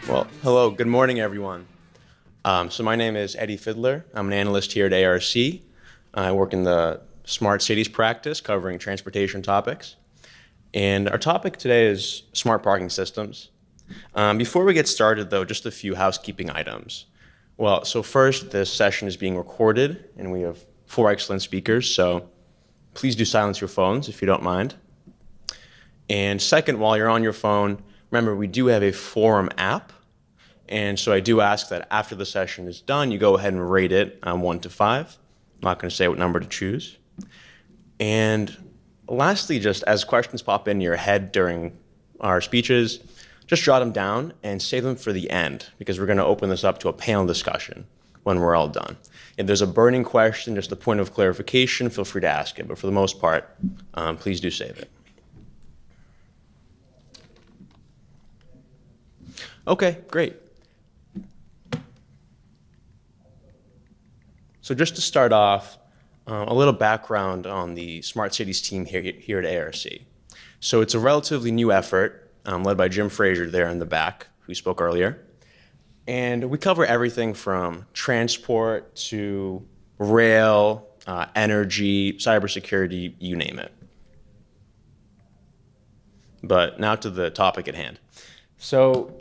Well, hello, good morning, everyone. So my name is Eddie Fidler. I'm an analyst here at ARC. I work in the Smart Cities practice covering transportation topics. And our topic today is smart parking systems. Before we get started, though, just a few housekeeping items. Well, so first, this session is being recorded, and we have 4 excellent speakers, so please do silence your phones if you don't mind. And second, while you're on your phone, remember we do have a forum app. And so I do ask that after the session is done, you go ahead and rate it 1 to 5. I'm not going to say what number to choose. And lastly, just as questions pop into your head during our speeches, just jot them down and save them for the end, because we're going to open this up to a panel discussion when we're all done. If there's a burning question, just a point of clarification, feel free to ask it. But for the most part, please do save it. Okay, great. So just to start off, a little background on the Smart Cities team here at ARC. So it's a relatively new effort led by Jim Frazier there in the back, who spoke earlier. And we cover everything from transport to rail, energy, cybersecurity, you name it. But now to the topic at hand. So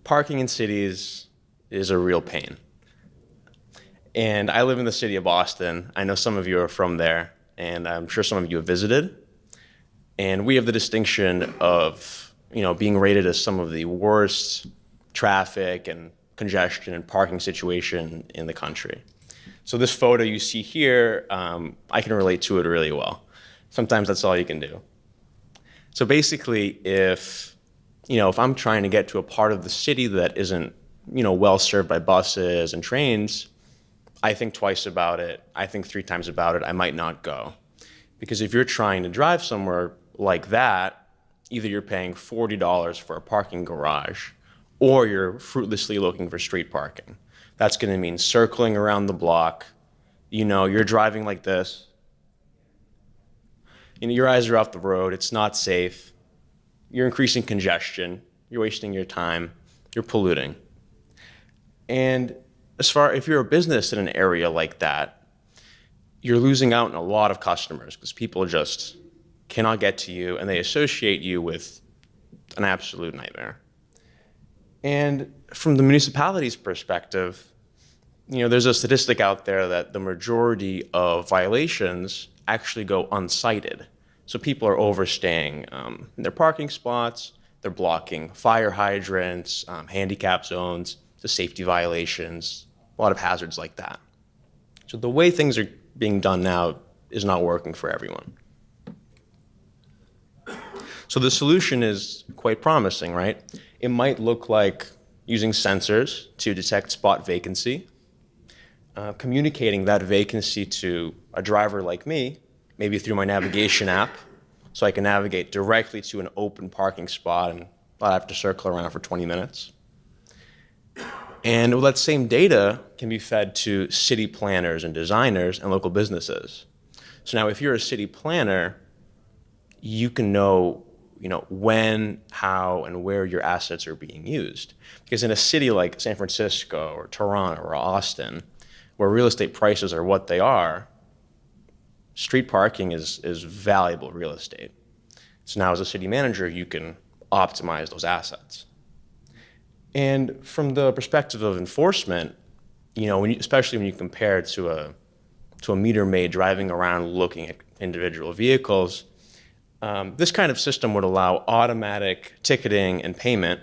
parking in cities is a real pain. And I live in the city of Boston. I know some of you are from there, and I'm sure some of you have visited. And we have the distinction of, being rated as some of the worst traffic and congestion and parking situation in the country. So this photo you see here, I can relate to it really well. Sometimes that's all you can do. So basically, if I'm trying to get to a part of the city that isn't, well served by buses and trains, I think twice about it. I think 3 times about it. I might not go. Because if you're trying to drive somewhere like that, either you're paying $40 for a parking garage, or you're fruitlessly looking for street parking. That's going to mean circling around the block. You're driving like this. Your eyes are off the road. It's not safe. You're increasing congestion. You're wasting your time. You're polluting. And if you're a business in an area like that, you're losing out on a lot of customers because people just cannot get to you and they associate you with an absolute nightmare. And from the municipality's perspective, there's a statistic out there that the majority of violations actually go uncited. So people are overstaying in their parking spots, they're blocking fire hydrants, handicap zones, the safety violations, a lot of hazards like that. So the way things are being done now is not working for everyone. So the solution is quite promising, right? It might look like using sensors to detect spot vacancy, communicating that vacancy to a driver like me, maybe through my navigation app, so I can navigate directly to an open parking spot and not have to circle around for 20 minutes. And that same data can be fed to city planners and designers and local businesses. So now if you're a city planner, you can know, when, how, and where your assets are being used. Because in a city like San Francisco or Toronto or Austin, where real estate prices are what they are, street parking is valuable real estate. So now as a city manager, you can optimize those assets. And from the perspective of enforcement, especially when you compare it to a meter maid driving around looking at individual vehicles, this kind of system would allow automatic ticketing and payment,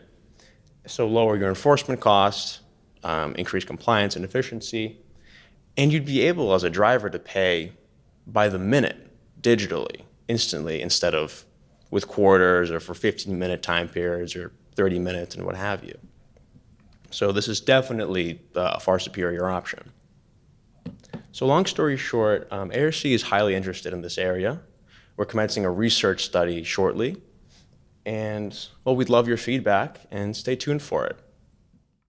so lower your enforcement costs, increase compliance and efficiency, and you'd be able as a driver to pay by the minute digitally, instantly, instead of with quarters or for 15-minute time periods or 30 minutes and what have you. So this is definitely a far superior option. So long story short, ARC is highly interested in this area. We're commencing a research study shortly. And, we'd love your feedback and stay tuned for it.